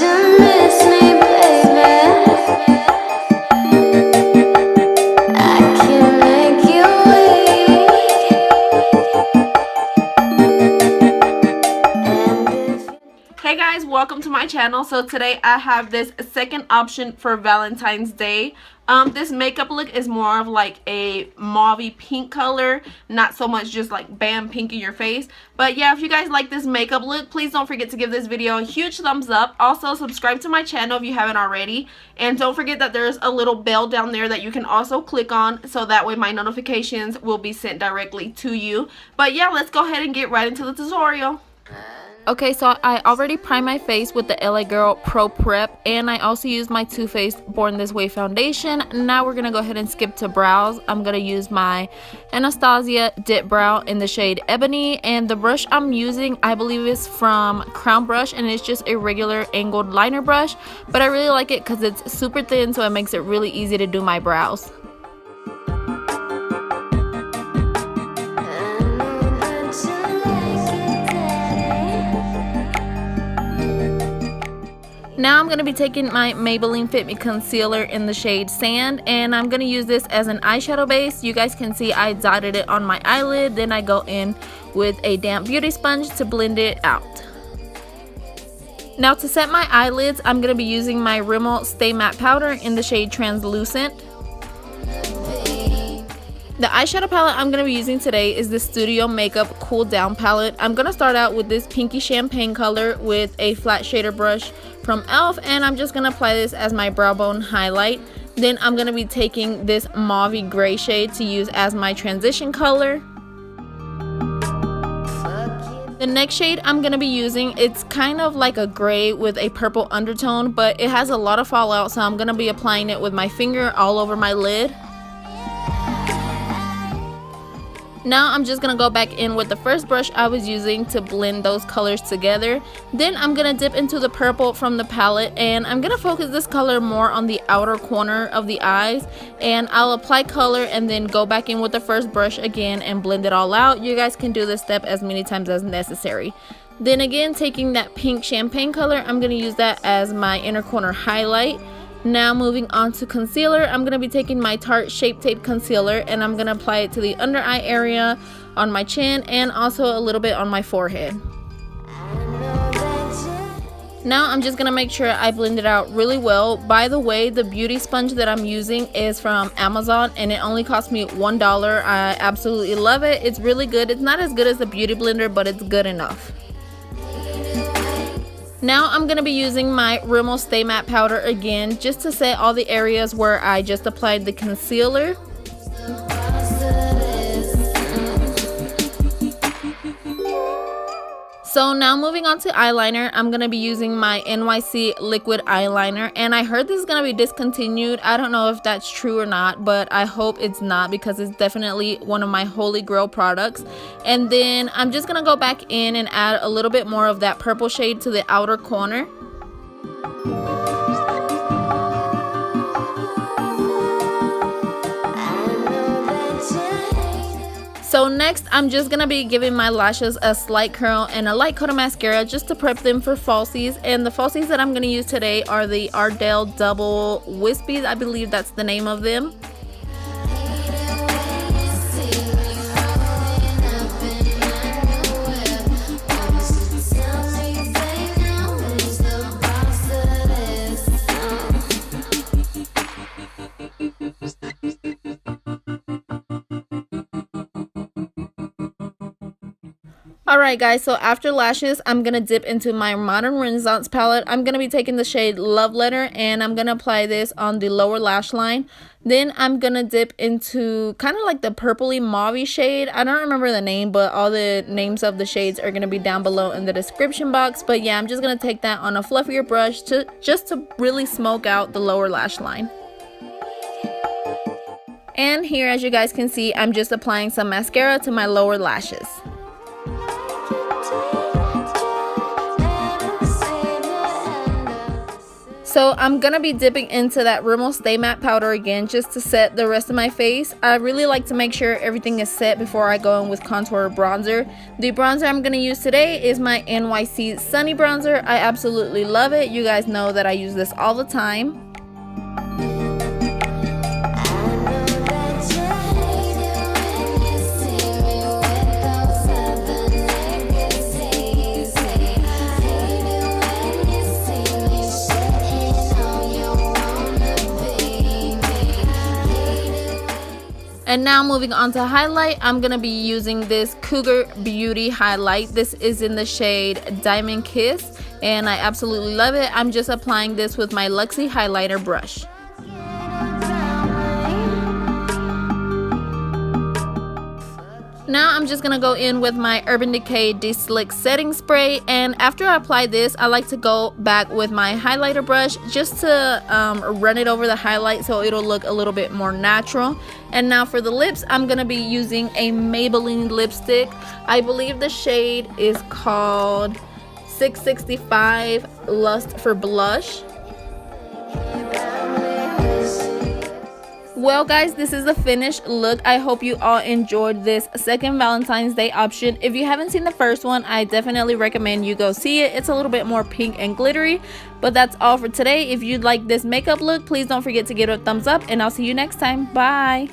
you miss me, baby? I can make you wait. Hey guys, welcome to my channel. So today I have this second option for Valentine's Day. This makeup look is more of like a mauvey pink color, not so much just like bam pink in your face. But yeah, if you guys like this makeup look, please don't forget to give this video a huge thumbs up. Also subscribe to my channel if you haven't already, and don't forget that there's a little bell down there that you can also click on, so that way my notifications will be sent directly to you. But yeah, let's go ahead and get right into the tutorial. Okay, so I already primed my face with the LA Girl Pro Prep, and I also used my Too Faced Born This Way foundation. Now we're going to go ahead and skip to brows. I'm going to use my Anastasia Dip Brow in the shade Ebony, and the brush I'm using I believe is from Crown Brush, and it's just a regular angled liner brush, but I really like it because it's super thin, so it makes it really easy to do my brows. Now I'm going to be taking my Maybelline Fit Me Concealer in the shade Sand, and I'm going to use this as an eyeshadow base. You guys can see I dotted it on my eyelid, then I go in with a damp beauty sponge to blend it out. Now to set my eyelids, I'm going to be using my Rimmel Stay Matte Powder in the shade Translucent. The eyeshadow palette I'm going to be using today is the Studio Makeup Cool Down palette. I'm going to start out with this pinky champagne color with a flat shader brush from e.l.f. and I'm just going to apply this as my brow bone highlight. Then I'm going to be taking this mauvey gray shade to use as my transition color. The next shade I'm going to be using, it's kind of like a gray with a purple undertone, but it has a lot of fallout, so I'm going to be applying it with my finger all over my lid. Now I'm just going to go back in with the first brush I was using to blend those colors together. Then I'm going to dip into the purple from the palette, and I'm going to focus this color more on the outer corner of the eyes, and I'll apply color and then go back in with the first brush again and blend it all out. You guys can do this step as many times as necessary. Then again, taking that pink champagne color, I'm going to use that as my inner corner highlight. Now moving on to concealer, I'm going to be taking my Tarte Shape Tape Concealer, and I'm going to apply it to the under eye area, on my chin, and also a little bit on my forehead. Now I'm just going to make sure I blend it out really well. By the way, the beauty sponge that I'm using is from Amazon, and it only cost me $1. I absolutely love it. It's really good. It's not as good as the beauty blender, but it's good enough. Now I'm going to be using my Rimmel Stay Matte Powder again, just to set all the areas where I just applied the concealer. So now moving on to eyeliner, I'm going to be using my NYC liquid eyeliner, and I heard this is going to be discontinued. I don't know if that's true or not, but I hope it's not, because it's definitely one of my holy grail products. And then I'm just going to go back in and add a little bit more of that purple shade to the outer corner. So next, I'm just going to be giving my lashes a slight curl and a light coat of mascara just to prep them for falsies. And the falsies that I'm going to use today are the Ardell Double Wispies. I believe that's the name of them. Alright guys, so after lashes, I'm going to dip into my Modern Renaissance palette. I'm going to be taking the shade Love Letter, and I'm going to apply this on the lower lash line. Then I'm going to dip into kind of like the purpley mauvey shade. I don't remember the name, but all the names of the shades are going to be down below in the description box. But yeah, I'm just going to take that on a fluffier brush just to really smoke out the lower lash line. And here, as you guys can see, I'm just applying some mascara to my lower lashes. So I'm gonna be dipping into that Rimmel Stay Matte powder again just to set the rest of my face. I really like to make sure everything is set before I go in with contour or bronzer. The bronzer I'm gonna use today is my NYC Sunny Bronzer. I absolutely love it. You guys know that I use this all the time. And now moving on to highlight, I'm going to be using this Cougar Beauty highlight. This is in the shade Diamond Kiss and I absolutely love it. I'm just applying this with my Luxie highlighter brush. Now I'm just going to go in with my Urban Decay De-Slick Setting Spray, and after I apply this, I like to go back with my highlighter brush just to run it over the highlight so it'll look a little bit more natural. And now for the lips, I'm going to be using a Maybelline lipstick. I believe the shade is called 665 Lust for Blush. Well guys, this is the finished look. I hope you all enjoyed this second Valentine's Day option. If you haven't seen the first one, I definitely recommend you go see it. It's a little bit more pink and glittery. But that's all for today. If you'd like this makeup look, please don't forget to give it a thumbs up and I'll see you next time. Bye!